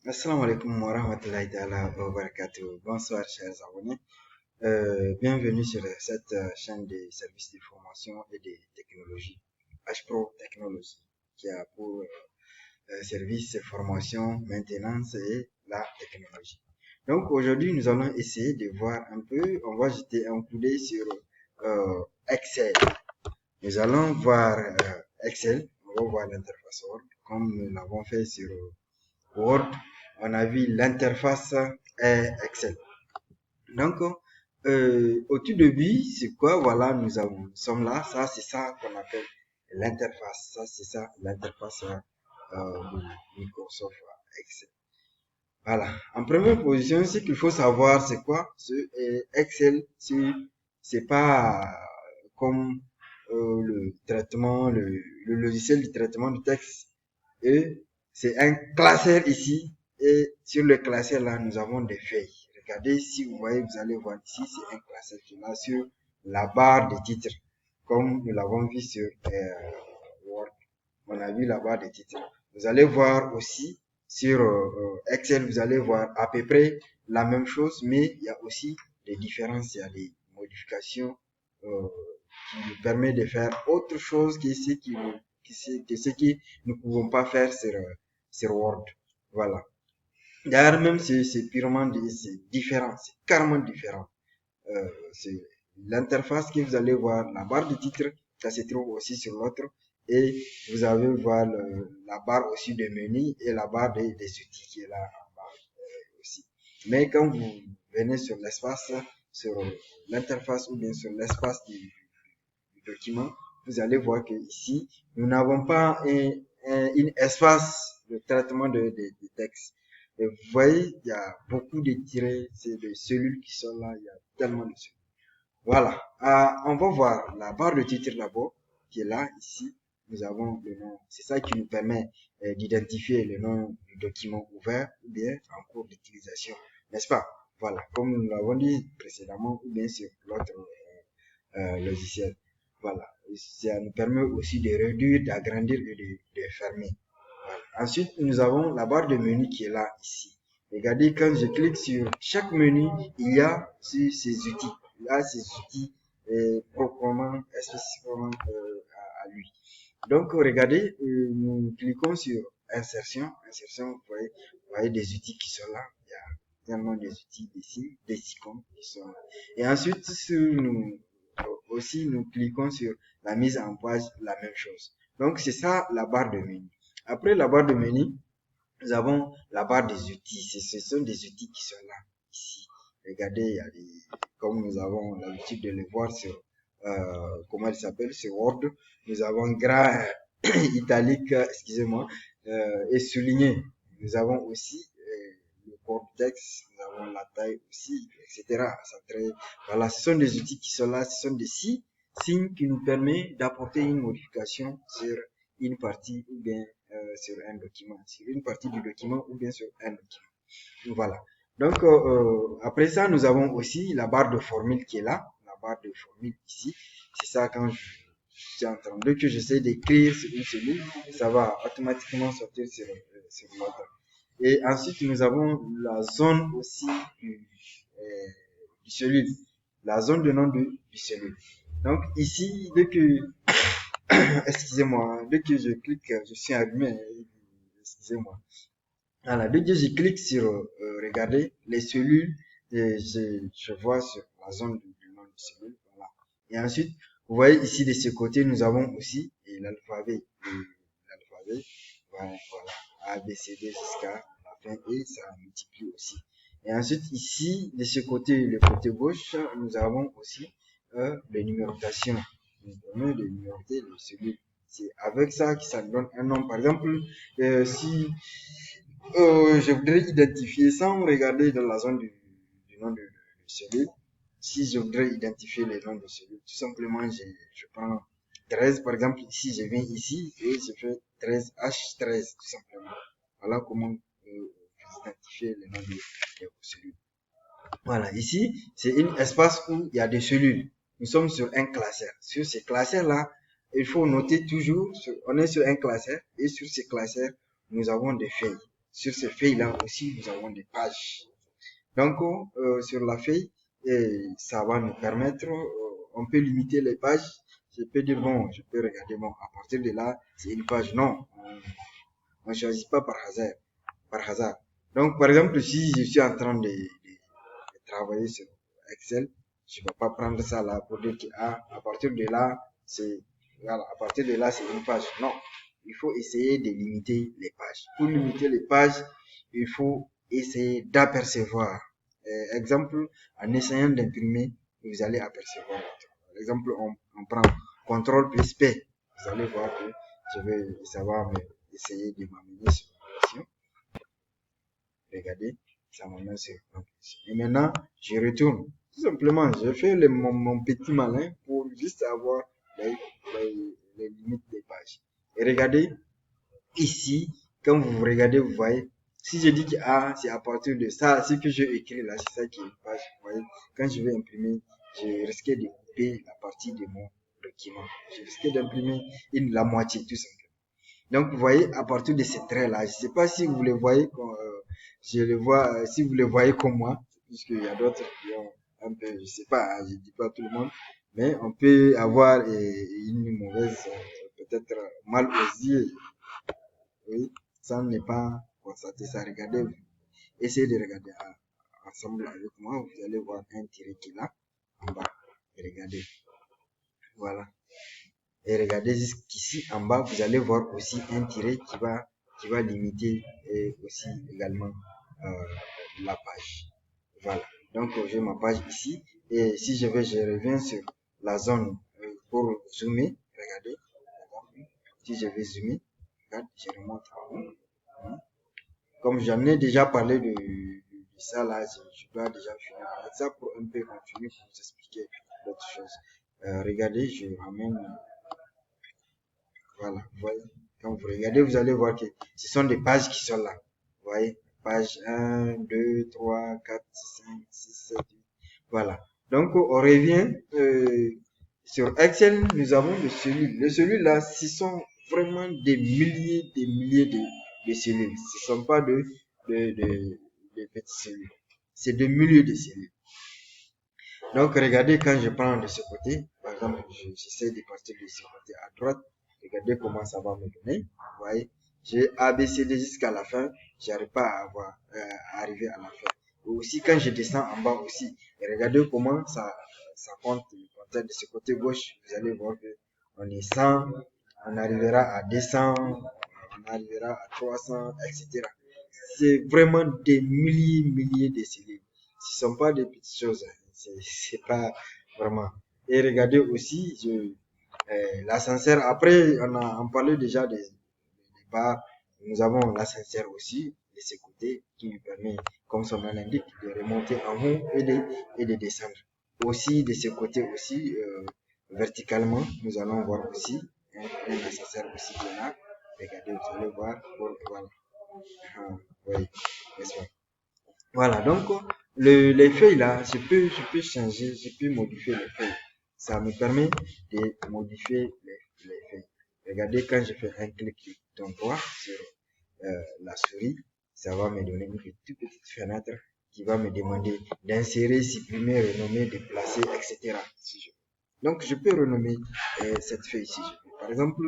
Assalamu alaikum wa rahmatullahi ta'ala wa barakatuh. Bonsoir, chers abonnés. Bienvenue sur cette chaîne des services de formation et de technologie, HPro Technology, qui a pour service formation, maintenance et la technologie. Donc aujourd'hui, nous allons essayer de voir un peu, on va jeter un coup d'œil sur Excel. Nous allons voir Excel, on va voir l'interface Word, comme nous l'avons fait sur Word, on a vu l'interface Excel. Donc, au tout début, c'est quoi? Voilà, nous sommes là. Ça, c'est ça qu'on appelle l'interface. Ça, c'est ça, l'interface de Microsoft Excel. Voilà. En première position, ce qu'il faut savoir, c'est quoi? Excel, c'est pas comme le traitement, le logiciel de traitement de texte. Et c'est un classeur ici. Et sur le classeur là, nous avons des feuilles. Regardez, si vous voyez, vous allez voir ici, c'est un classeur qui est là sur la barre des titres. Comme nous l'avons vu sur Word. On a vu la barre des titres. Vous allez voir aussi sur Excel, vous allez voir à peu près la même chose, mais il y a aussi des différences, il y a des modifications qui nous permettent de faire autre chose que ce qui nous ne pouvons pas faire sur Word. Voilà. D'ailleurs, même c'est purement c'est différent, c'est carrément différent. C'est l'interface que vous allez voir, la barre de titre, ça se trouve aussi sur l'autre. Et vous allez voir la barre aussi de menu et la barre des outils qui est là en bas aussi. Mais quand vous venez sur l'espace, sur l'interface ou bien sur l'espace du document, vous allez voir que ici, nous n'avons pas un espace de traitement de texte. Et vous voyez, il y a beaucoup de tirets, c'est des cellules qui sont là, il y a tellement de cellules. Voilà. On va voir la barre de titre d'abord, qui est là, ici. Nous avons le nom. C'est ça qui nous permet d'identifier le nom du document ouvert ou bien en cours d'utilisation. N'est-ce pas? Voilà. Comme nous l'avons dit précédemment ou bien sur l'autre logiciel. Voilà. Ça nous permet aussi de réduire, d'agrandir et de fermer. Voilà. Ensuite, nous avons la barre de menu qui est là, ici. Regardez, quand je clique sur chaque menu, il y a ces outils. Il y a ces outils proprement, spécifiquement à lui. Donc, regardez, nous cliquons sur insertion. Insertion, vous voyez des outils qui sont là. Il y a tellement des outils ici, des icônes qui sont là. Et ensuite, nous cliquons sur la mise en page, la même chose. Donc, c'est ça la barre de menu. Après la barre de menu, nous avons la barre des outils. Ce sont des outils qui sont là, ici. Regardez, il y a comme nous avons l'habitude de les voir sur, comment il s'appelle, sur Word. Nous avons gras, italique, excusez-moi, et souligné. Nous avons aussi le corps du texte, nous avons la taille aussi, etc. Voilà, ce sont des outils qui sont là, ce sont des signes qui nous permettent d'apporter une modification sur une partie ou bien sur un document, sur une partie du document ou bien sur un document. Voilà. Donc, après ça, nous avons aussi la barre de formule qui est là, la barre de formule ici. C'est ça quand je suis en train de que j'essaie d'écrire sur une cellule, ça va automatiquement sortir sur l'autre. Et ensuite, nous avons la zone aussi du cellule, la zone de nom du cellule. Donc ici, dès que excusez-moi, dès que je clique, je suis allumé, excusez-moi. Voilà, dès que je clique sur regarder les cellules, je vois sur la zone du nom de cellule. Voilà. Et ensuite, vous voyez ici de ce côté, nous avons aussi l'alphabet. L'alphabet, voilà, A, B, C, D jusqu'à la fin et ça multiplie aussi. Et ensuite, ici, de ce côté, le côté gauche, nous avons aussi les numérotations. Nous permet de numéroter les cellules. C'est avec ça que ça nous donne un nom. Par exemple, si je voudrais identifier sans regarder dans la zone du nom de cellule. Si je voudrais identifier les noms de cellules, tout simplement, je prends 13, par exemple, ici, je viens ici et je fais 13H13, tout simplement. Voilà comment vous identifiez les noms de vos cellules. Voilà, ici, c'est un espace où il y a des cellules. Nous sommes sur un classeur. Sur ces classeurs-là, il faut noter toujours, on est sur un classeur et sur ces classeurs, nous avons des feuilles. sur ces feuilles-là aussi, nous avons des pages. Donc, sur la feuille, ça va nous permettre, on peut limiter les pages. Je peux dire, bon, je peux regarder, bon, à partir de là, c'est une page. Non, on ne choisit pas par hasard. Par hasard. Donc, par exemple, si je suis en train de travailler sur Excel, je ne vais pas prendre ça là pour dire que, à partir de là, voilà, à partir de là, c'est une page. Non, il faut essayer de limiter les pages. Pour limiter les pages, il faut essayer d'apercevoir. Exemple, en essayant d'imprimer, vous allez apercevoir. Par exemple, on prend CTRL plus P. Vous allez voir que ça va essayer de m'amener sur l'option. Regardez, ça m'amène sur l'option. Et maintenant, je retourne. Tout simplement, je fais mon petit malin pour juste avoir les limites des pages. Et regardez, ici, quand vous regardez, vous voyez, si je dis que c'est à partir de ça, ce que j'ai écrit là, c'est ça qui est une page, vous voyez, quand je vais imprimer, je risquais de couper la partie de mon document. Je risquais d'imprimer la moitié, tout simplement. Donc, vous voyez, à partir de ces traits-là, je ne sais pas si vous les voyez, je les vois, si vous les voyez comme moi, puisqu'il y a d'autres qui ont un peu, je sais pas, je dis pas tout le monde, mais on peut avoir une mauvaise, peut-être mal aux yeux, oui, ça n'est pas constaté ça. Regardez, essayez de regarder ensemble avec moi, vous allez voir un tiret qui est là, en bas, et regardez, voilà. Et regardez jusqu'ici en bas, vous allez voir aussi un tiret qui va limiter aussi également la page. Voilà. Donc j'ai ma page ici et si je reviens sur la zone pour zoomer, regardez. Si je vais zoomer, regarde, je remonte en haut. Comme j'en ai déjà parlé de ça là, je dois déjà finir avec ça pour un peu continuer pour vous expliquer d'autres choses. Regardez, je ramène. Voilà, vous voyez. Quand vous regardez, vous allez voir que ce sont des pages qui sont là. Vous voyez, page 1, 2, 3, 4, 5, 6, 7, 8. Voilà. Donc, on revient sur Excel, nous avons des cellules. Les cellules là, ce sont vraiment des milliers de cellules. Ce ne sont pas de petites cellules. C'est des milliers de cellules. Donc, regardez quand je prends de ce côté, par exemple, j'essaie de partir de ce côté à droite. Regardez comment ça va me donner. Vous voyez, j'ai ABCD jusqu'à la fin. J'arrive pas à arriver à la fin. Et aussi, quand je descends en bas aussi, et regardez comment ça compte le compteur de ce côté gauche. Vous allez voir que on est 100, on arrivera à 200, on arrivera à 300, etc. C'est vraiment des milliers de cellules. Ce sont pas des petites choses. C'est pas vraiment. Et regardez aussi, l'ascenseur. Après, on parlait déjà des barres. Nous avons l'ascenseur aussi de ce côté qui nous permet, comme son nom l'indique, de remonter en haut et de descendre. Aussi, de ce côté aussi, verticalement, nous allons voir aussi un ascenseur aussi qui est là. Regardez, vous allez voir. Voilà. Oui, n'est-ce pas? Voilà, donc les feuilles là, je peux changer, je peux modifier les feuilles. Ça me permet de modifier les feuilles. Regardez, quand je fais un clic droit sur la souris, ça va me donner une toute petite fenêtre qui va me demander d'insérer, supprimer, renommer, déplacer, etc. Si je veux. Donc, je peux renommer cette feuille si je veux. Par exemple,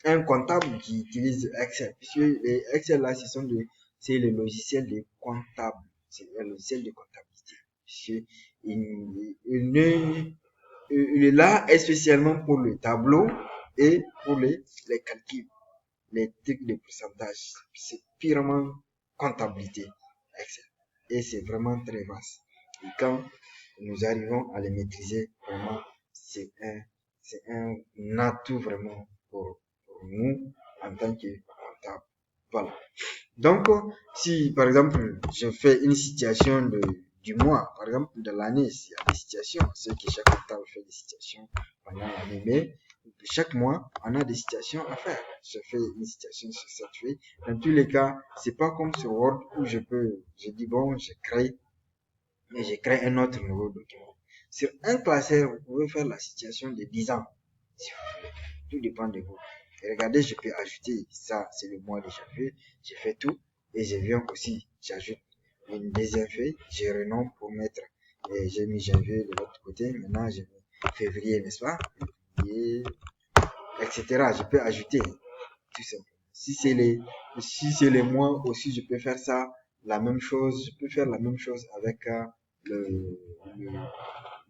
un comptable qui utilise Excel, puisque les Excel là, c'est le logiciel de comptable. C'est un logiciel de comptabilité. Il est là spécialement pour le tableau et pour les calculs, les trucs de pourcentage. C'est purement comptabilité, Excel. Et c'est vraiment très vaste. Et quand nous arrivons à les maîtriser, vraiment, c'est un atout vraiment pour nous en tant que comptable. Voilà. Donc, si par exemple, je fais une situation du mois, par exemple, de l'année, s'il y a des situations, c'est que chaque comptable fait des situations pendant l'année, mais chaque mois, on a des situations à faire. Je fais une situation sur cette feuille. Dans tous les cas, c'est pas comme sur Word où je dis bon, mais je crée un autre nouveau document. Sur un classeur, vous pouvez faire la situation de 10 ans, si vous voulez. Tout dépend de vous. Et regardez, je peux ajouter ça, c'est le mois de janvier. J'ai fait tout. et je viens aussi, j'ajoute une deuxième feuille, je renomme pour mettre, et j'ai mis janvier de l'autre côté, maintenant j'ai mis février, n'est-ce pas? Février, etc. Je peux ajouter, tout simplement. Si c'est les mois aussi, je peux faire ça, la même chose, je peux faire la même chose avec le, le,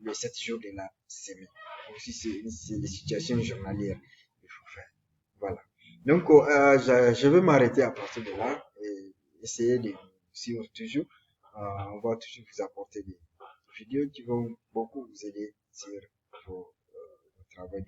les 7 jours de la semaine. Aussi, c'est des situations journalières qu'il faut faire. Voilà. Donc, je vais m'arrêter à partir de là et essayer de suivre toujours. On va toujours vous apporter des vidéos qui vont beaucoup vous aider sur vos travail